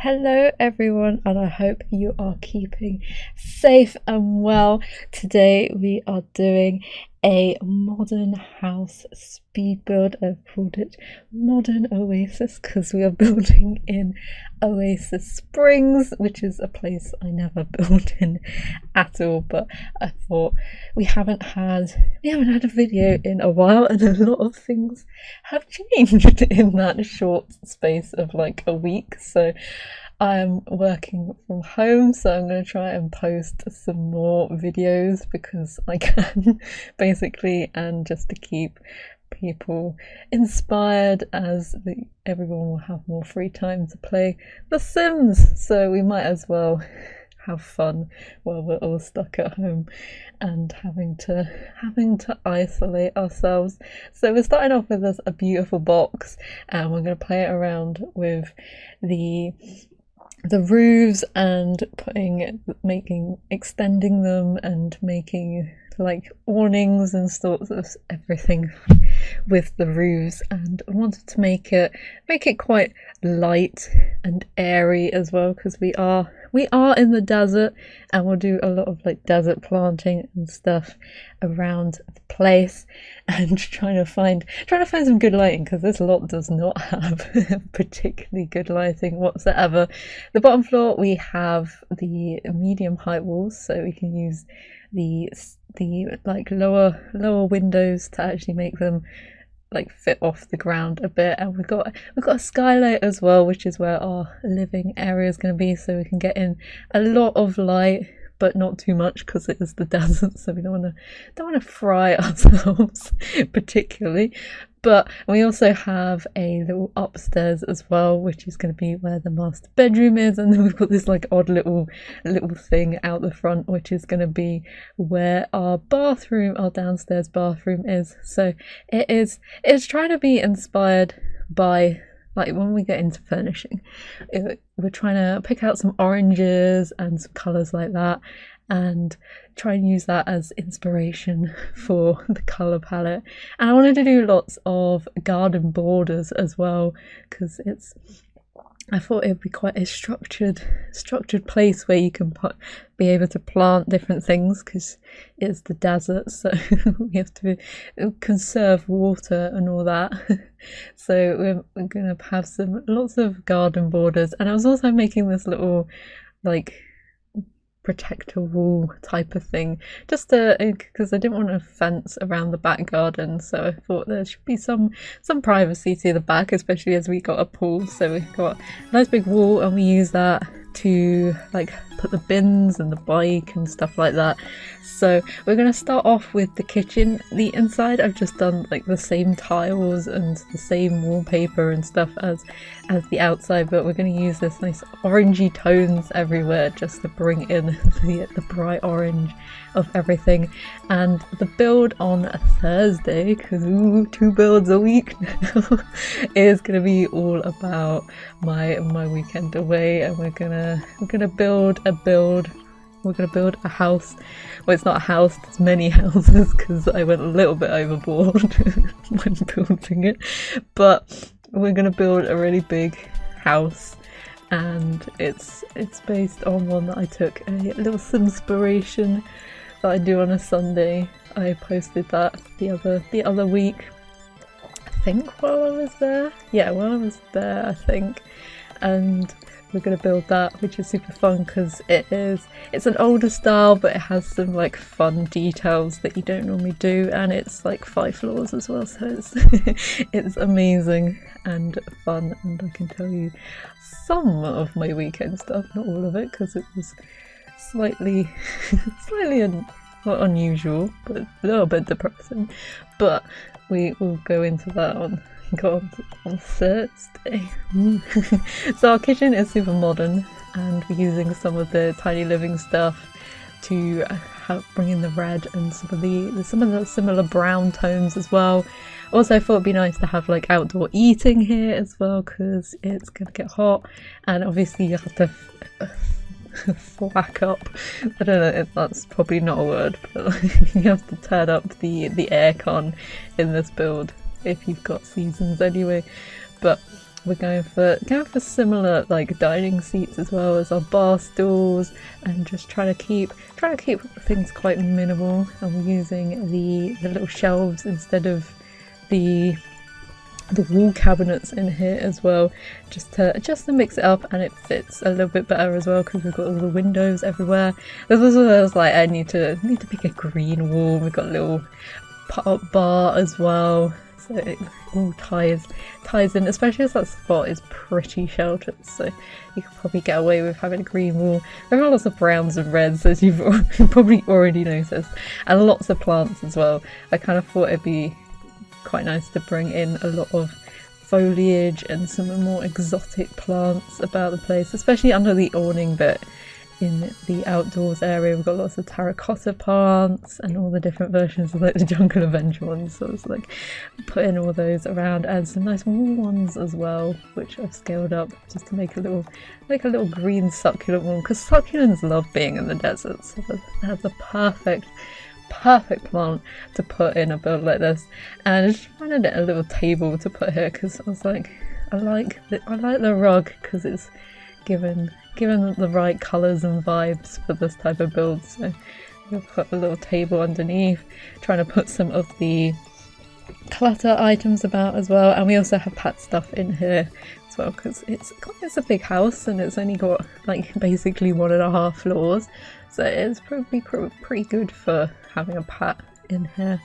Hello everyone, and I hope you are keeping safe and well. Today we are doing a modern house speed build. I've called it Modern Oasis because we are building in Oasis Springs, which is a place I never built in at all, but I thought we haven't had a video in a while, and a lot of things have changed in that short space of like a week. So I'm working from home, so I'm going to try and post some more videos because I can, basically, and just to keep people inspired as everyone will have more free time to play The Sims, so we might as well have fun while we're all stuck at home and having to isolate ourselves. So we're starting off with a beautiful box, and we're going to play around with the roofs and extending them and making like awnings and sorts of everything with the roofs. And I wanted to make it quite light and airy as well, because we are in the desert, and we'll do a lot of like desert planting and stuff around the place, and trying to find some good lighting, because this lot does not have particularly good lighting whatsoever. The bottom floor we have the medium height walls, so we can use the like lower windows to actually make them like fit off the ground a bit. And we've got a skylight as well, which is where our living area is going to be, so we can get in a lot of light but not too much, because it is the desert, so we don't want to fry ourselves particularly. But we also have a little upstairs as well, which is going to be where the master bedroom is, and then we've got this like odd little thing out the front, which is going to be where our downstairs bathroom is. So it's trying to be inspired by, like, when we get into furnishing, we're trying to pick out some oranges and some colours like that, and try and use that as inspiration for the colour palette. And I wanted to do lots of garden borders as well, because I thought it would be quite a structured place where you can be able to plant different things, because it's the desert, so we have to conserve water and all that. So we're going to have lots of garden borders. And I was also making this little like protector wall type of thing, just because I didn't want a fence around the back garden, so I thought there should be some privacy to the back, especially as we got a pool. So we've got a nice big wall, and we use that to like put the bins and the bike and stuff like that. So we're going to start off with the kitchen. The inside I've just done like the same tiles and the same wallpaper and stuff as the outside, but we're going to use this nice orangey tones everywhere just to bring in the bright orange of everything. And the build on a Thursday, because 2 builds a week now, is going to be all about my weekend away, and we're gonna build a house. Well, it's not a house, it's many houses, because I went a little bit overboard when building it. But we're gonna build a really big house, and it's based on one that I took a little Simspiration that I do on a Sunday. I posted that the other week, I think, while I was there. Yeah, while I was there, I think. And we're going to build that, which is super fun, because it's an older style, but it has some like fun details that you don't normally do, and it's like 5 floors as well, so it's amazing and fun. And I can tell you some of my weekend stuff, not all of it, because it was slightly not unusual, but a little bit depressing. But we will go into that on Thursday. So our kitchen is super modern, and we're using some of the Tiny Living stuff to bring in the red and some of the similar brown tones as well. Also, I thought it'd be nice to have like outdoor eating here as well, because it's gonna get hot, and obviously you have to thwack up. I don't know if that's probably not a word, but like, you have to turn up the aircon in this build if you've got seasons anyway. But we're going for similar like dining seats as well as our bar stools, and just trying to keep things quite minimal. And we're using the little shelves instead of the wall cabinets in here as well, just to mix it up, and it fits a little bit better as well because we've got all the windows everywhere. This was where I was like, I need to pick a green wall. We've got a little put-up bar as well, so it all ties in, especially as that spot is pretty sheltered, so you could probably get away with having a green wall. There are lots of browns and reds, as you've probably already noticed, and lots of plants as well. I kind of thought it'd be quite nice to bring in a lot of foliage and some more exotic plants about the place, especially under the awning bit in the outdoors area. We've got lots of terracotta plants and all the different versions of like the Jungle Adventure ones, so it's like putting all those around, and some nice wall ones as well, which I've scaled up just to make a little green succulent one, because succulents love being in the desert, so that's a perfect plant to put in a build like this. And I just wanted a little table to put here because I was like, I like the rug because it's given the right colours and vibes for this type of build. So we'll put a little table underneath, trying to put some of the clutter items about as well. And we also have pet stuff in here as well because it's a big house and it's only got like basically 1.5 floors, so it's probably pretty good for having a pet in here,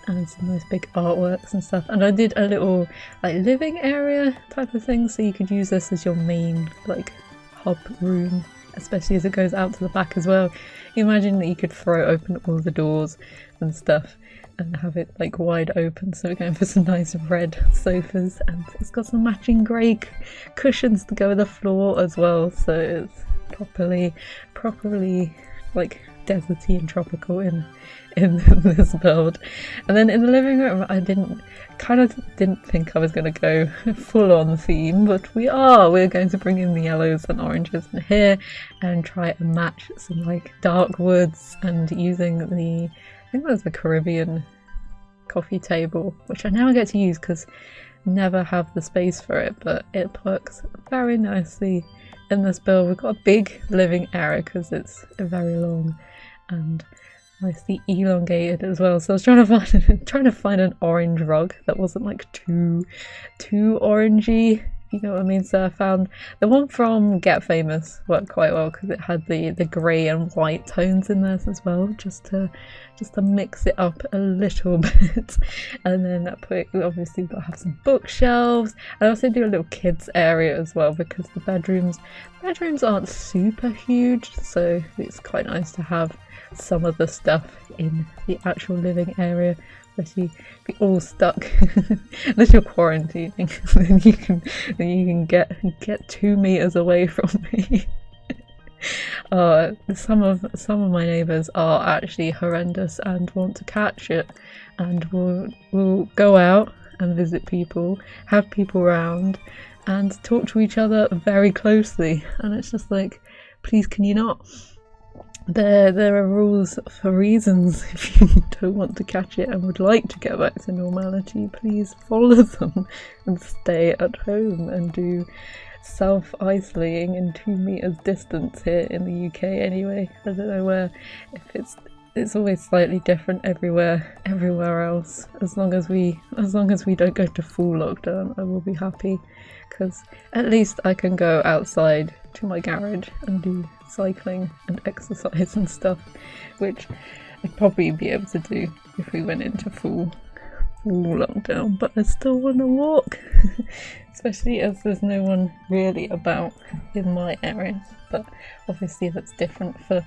and some nice big artworks and stuff. And I did a little like living area type of thing, so you could use this as your main like hub room, especially as it goes out to the back as well. You imagine that you could throw open all the doors and stuff and have it like wide open. So we're going for some nice red sofas, and it's got some matching grey cushions to go with the floor as well, so it's properly like deserty and tropical in this build. And then in the living room, I didn't think I was going to go full on theme, but we're going to bring in the yellows and oranges in here and try and match some like dark woods, and using I think that's the Caribbean coffee table, which I now get to use because I never have the space for it, but it works very nicely in this build. We've got a big living area because it's very long and nicely elongated as well. So I was trying to find an orange rug that wasn't like too orangey, you know what I mean. So I found the one from Get Famous worked quite well because it had the grey and white tones in there as well, just to mix it up a little bit. And then we obviously got to have some bookshelves. I also do a little kids area as well because the bedrooms aren't super huge, so it's quite nice to have some of the stuff in the actual living area, especially if you're all stuck unless you're quarantining, then you can get 2 meters away from me. Some of my neighbours are actually horrendous and want to catch it, and will go out and visit people, have people around and talk to each other very closely, and it's just like, please, can you not? There are rules for reasons. If you don't want to catch it and would like to get back to normality, please follow them and stay at home and do self-isolating in 2 meters distance here in the UK anyway. I don't know where, if it's always slightly different everywhere else. As long as we don't go to full lockdown, I will be happy, because at least I can go outside to my garage and do cycling and exercise and stuff, which I'd probably be able to do if we went into full lockdown, but I still want to walk, especially as there's no one really about in my area. But obviously that's different for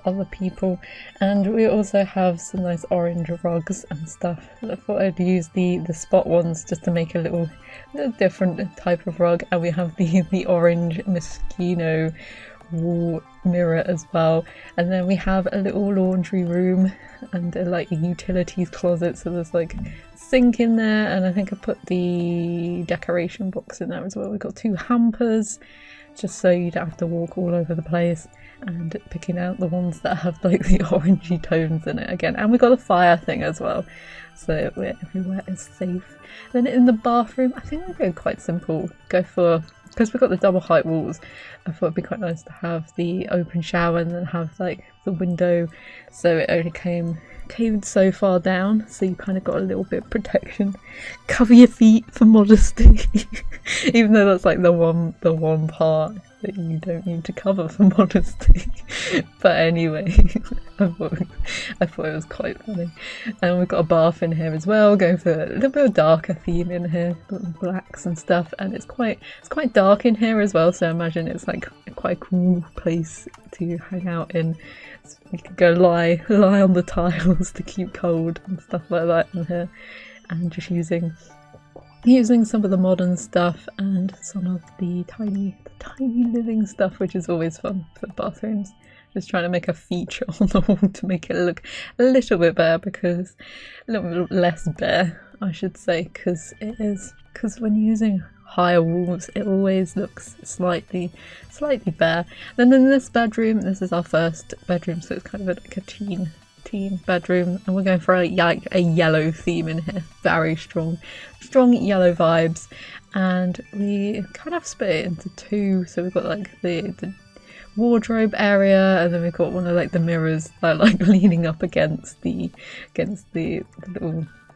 other people. And we also have some nice orange rugs and stuff. I thought I'd use the spot ones just to make a little different type of rug. And we have the orange Moschino wall mirror as well, and then we have a little laundry room and like a utilities closet, so there's like a sink in there, and I think I put the decoration box in there as well. We've got 2 hampers just so you don't have to walk all over the place, and picking out the ones that have like the orangey tones in it again. And we got the fire thing as well, so everywhere is safe. Then in the bathroom, I think we're going quite simple. Go for, because we've got the double height walls, I thought it'd be quite nice to have the open shower and then have like the window, so it only came so far down, so you kind of got a little bit of protection. Cover your feet for modesty. Even though that's like the one part that you don't need to cover for modesty. But anyway, I thought it was quite funny. And we've got a bath in here as well, going for a little bit of darker theme in here, blacks and stuff. And it's quite dark in here as well, so I imagine it's like quite a cool place to hang out in. So you can go lie on the tiles to keep cold and stuff like that in here, and just using some of the modern stuff and some of the tiny living stuff, which is always fun for bathrooms. Just trying to make a feature on the wall to make it look a little bit bare, because a little bit less bare, I should say, because when using higher walls it always looks slightly bare. Then in this bedroom, this is our first bedroom, so it's kind of like a teen bedroom, and we're going for a yellow theme in here. Very strong yellow vibes, and we kind of split it into two. So we've got like the wardrobe area, and then we've got one of like the mirrors that are like leaning up against the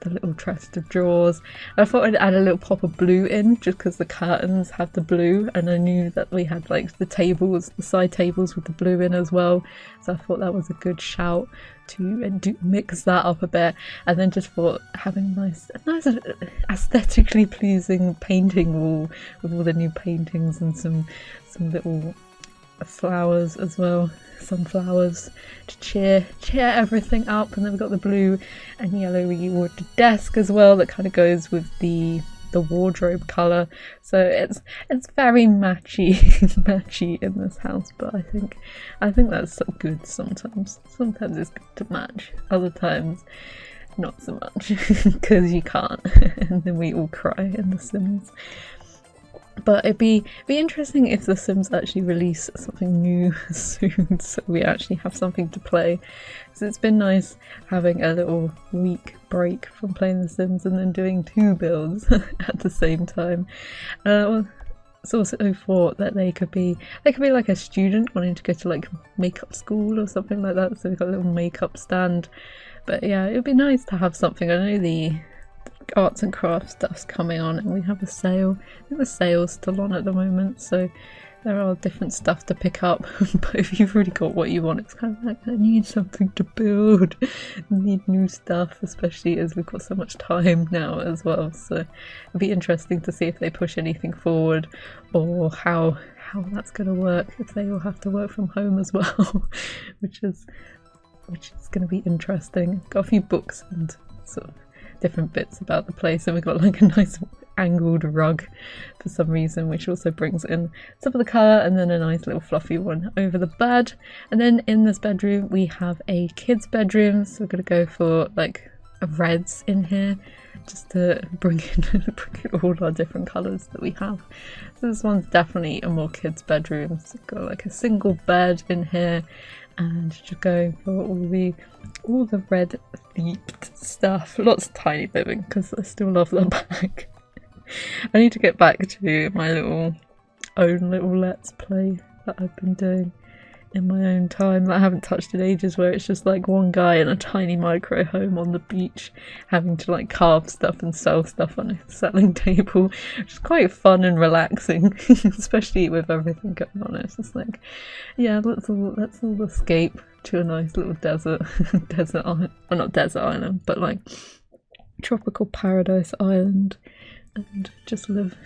little chest of drawers. I thought I'd add a little pop of blue in, just because the curtains have the blue, and I knew that we had like the side tables with the blue in as well, so I thought that was a good shout to mix that up a bit. And then just thought having a nice aesthetically pleasing painting wall with all the new paintings and some little flowers as well, sunflowers, to cheer everything up. And then we've got the blue and yellowy wood desk as well that kind of goes with the wardrobe colour, so it's very matchy in this house. But I think that's so good. Sometimes it's good to match, other times not so much, because you can't and then we all cry in The Sims. But it'd be interesting if The Sims actually release something new soon, so we actually have something to play. So it's been nice having a little week break from playing The Sims and then doing 2 builds at the same time. It's also thought that they could be like a student wanting to go to like makeup school or something like that. So we've got a little makeup stand. But yeah, it would be nice to have something. I know the arts and crafts stuff's coming on, and we have a sale. I think the sale's still on at the moment, so there are different stuff to pick up. But if you've already got what you want, it's kind of like, I need something to build, I need new stuff, especially as we've got so much time now as well. So it'd be interesting to see if they push anything forward, or how that's going to work, if they all have to work from home as well. which is going to be interesting. Got a few books and sort of different bits about the place, and we've got like a nice angled rug for some reason, which also brings in some of the colour, and then a nice little fluffy one over the bed. And then in this bedroom we have a kid's bedroom, so we're going to go for like reds in here, just to bring in all our different colours that we have. So this one's definitely a more kids' bedroom. So we've got like a single bed in here, and just going for all the red themed stuff. Lots of tiny living, because I still love that bag. I need to get back to my own little let's play that I've been doing in my own time that I haven't touched in ages, where it's just like one guy in a tiny micro home on the beach having to like carve stuff and sell stuff on a selling table, which is quite fun and relaxing. Especially with everything going on. It's just like, yeah, let's all escape to a nice little desert island, well, not desert island, but like tropical paradise island, and just live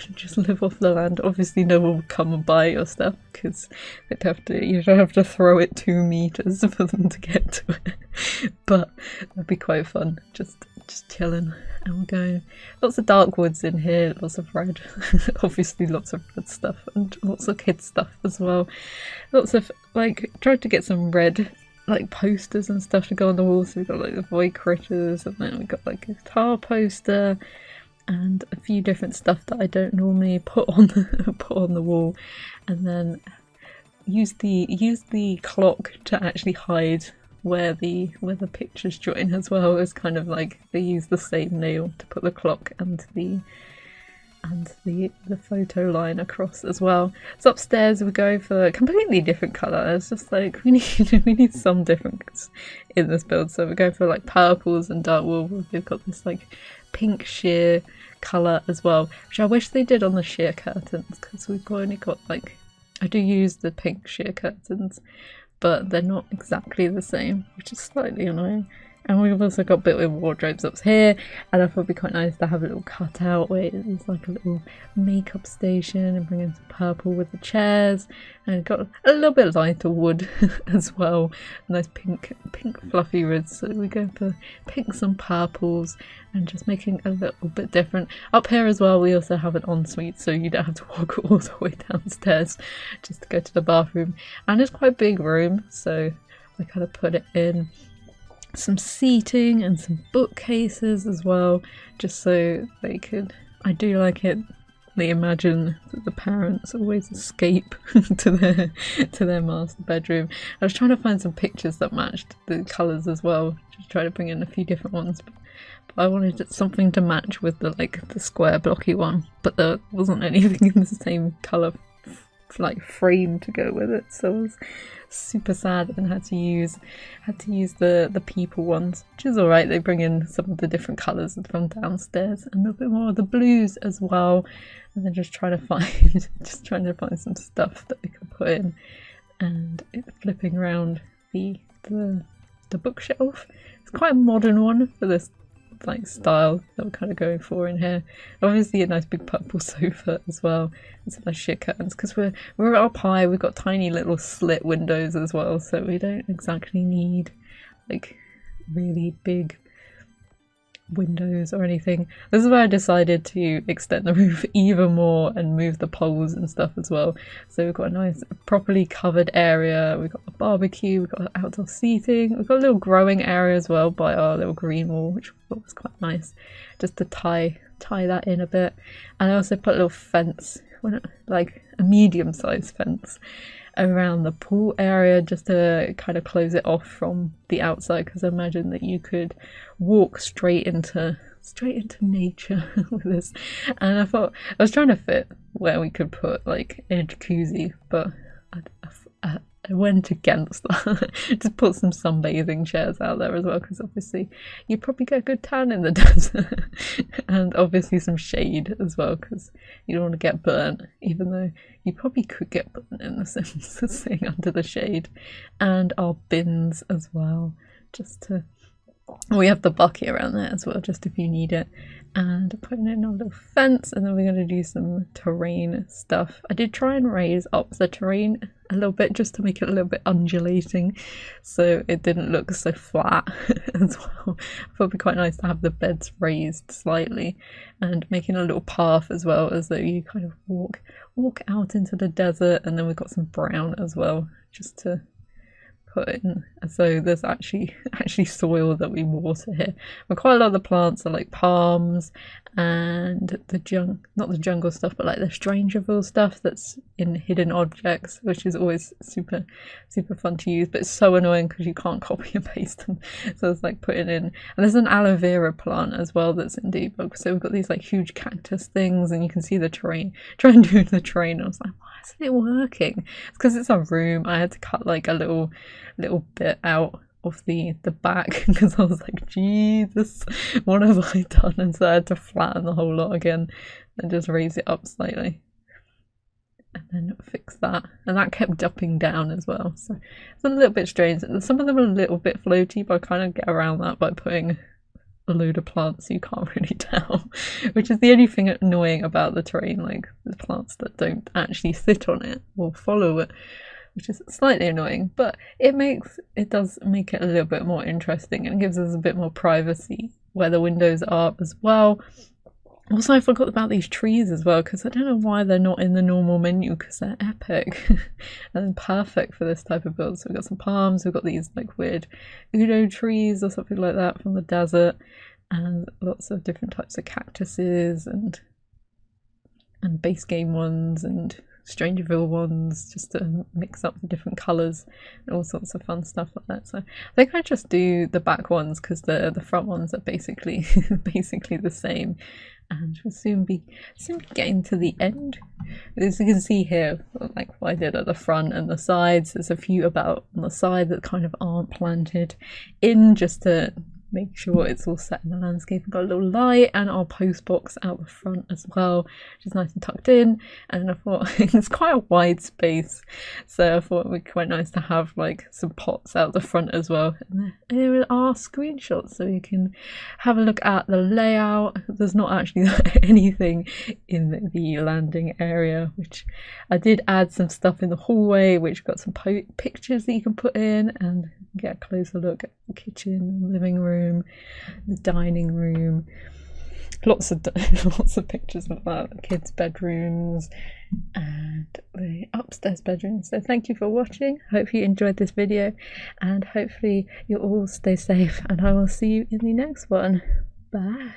off the land. Obviously no one will come and buy your stuff, because you'd have to throw it 2 meters for them to get to it. But that'd be quite fun, just chilling. And we're going lots of dark woods in here, lots of red. Obviously lots of red stuff, and lots of kids stuff as well. Lots of like, tried to get some red like posters and stuff to go on the wall. So we've got like the void critters, and then we've got like a guitar poster, and a few different stuff that I don't normally put on put on the wall, and then use the clock to actually hide where the pictures join as well. It's kind of like they use the same nail to put the clock and the photo line across as well. So upstairs we go for a completely different colour. It's just like we need some difference in this build. So we go for like purples and dark wool. We've got this like pink sheer colour as well, which I wish they did on the sheer curtains, because we've only got like, I do use the pink sheer curtains, but they're not exactly the same, which is slightly annoying. And we've also got built-in wardrobes up here, and I thought it'd be quite nice to have a little cutout where it's like a little makeup station, and bring in some purple with the chairs, and got a little bit lighter wood as well. Nice pink fluffy roods. So we go for pinks and purples, and just making a little bit different. Up here as well, we also have an ensuite, so you don't have to walk all the way downstairs just to go to the bathroom. And it's quite a big room, so I kind of put it in some seating and some bookcases as well, just so they could, I do like it, they imagine that the parents always escape to their master bedroom. I was trying to find some pictures that matched the colours as well, just try to bring in a few different ones, but I wanted something to match with the square blocky one, but there wasn't anything in the same colour like frame to go with it, so I was super sad and had to use the people ones, which is alright. They bring in some of the different colours from downstairs and a little bit more of the blues as well, and then just trying to find some stuff that we can put in. And flipping around the bookshelf, it's quite a modern one for this like style that we're kind of going for in here. Obviously a nice big purple sofa as well, and some nice sheer curtains, because we're up high, we've got tiny little slit windows as well, so we don't exactly need like really big windows or anything. This is where I decided to extend the roof even more and move the poles and stuff as well. So we've got a nice properly covered area, we've got a barbecue, we've got outdoor seating, we've got a little growing area as well by our little green wall, which I thought was quite nice, just to tie that in a bit. And I also put a little fence, like a medium-sized fence, around the pool area, just to kind of close it off from the outside, because I imagine that you could walk straight into nature with this. And I thought I was trying to fit where we could put like a jacuzzi, but I went against that. Just put some sunbathing chairs out there as well, because obviously you probably get a good tan in the desert. And obviously some shade as well, because you don't want to get burnt, even though you probably could get burnt in The Sims sitting under the shade. And our bins as well, just to, we have the bucket around there as well, just if you need it. And putting in a little fence, and then we're going to do some terrain stuff. I did try and raise up the terrain a little bit, just to make it a little bit undulating, so it didn't look so flat as well. I thought it'd be quite nice to have the beds raised slightly, and making a little path as well, as though you kind of walk out into the desert. And then we've got some brown as well, just to put in, so there's actually soil that we water here. But quite a lot of the plants are like palms and not the jungle stuff, but like the Strangerville stuff that's in hidden objects, which is always super fun to use, but it's so annoying because you can't copy and paste them. So it's like putting in, and there's an aloe vera plant as well that's in debug, so we've got these like huge cactus things, and you can see the terrain. Try and do the terrain, I was like, why isn't it working? It's because it's a room. I had to cut like a little bit out of the back, because I was like, Jesus, what have I done? And so I had to flatten the whole lot again and just raise it up slightly, and then fix that. And that kept dumping down as well, so it's a little bit strange. Some of them are a little bit floaty, but I kind of get around that by putting a load of plants so you can't really tell, which is the only thing annoying about the terrain, like the plants that don't actually sit on it or follow it, which is slightly annoying, but it does make it a little bit more interesting, and gives us a bit more privacy where the windows are as well. Also, I forgot about these trees as well, because I don't know why they're not in the normal menu, because they're epic and perfect for this type of build. So we've got some palms, we've got these like weird udo trees or something like that from the desert, and lots of different types of cactuses and base game ones and Strangerville ones, just to mix up the different colours and all sorts of fun stuff like that. So I think I just do the back ones because the front ones are basically basically the same, and we'll soon be getting to the end. As you can see here, like what I did at the front and the sides, there's a few about on the side that kind of aren't planted in, just to make sure it's all set in the landscape. I've got a little light and our post box out the front as well, which is nice and tucked in, and I thought it's quite a wide space, so I thought it would be quite nice to have like some pots out the front as well. And here are screenshots so you can have a look at the layout. There's not actually anything in the landing area, which I did add some stuff in the hallway, which got some pictures that you can put in and get a closer look at the kitchen, living room, the dining room. Lots of pictures of that, the kids' bedrooms and the upstairs bedrooms. So thank you for watching. Hope you enjoyed this video, and hopefully you'll all stay safe, and I will see you in the next one. Bye.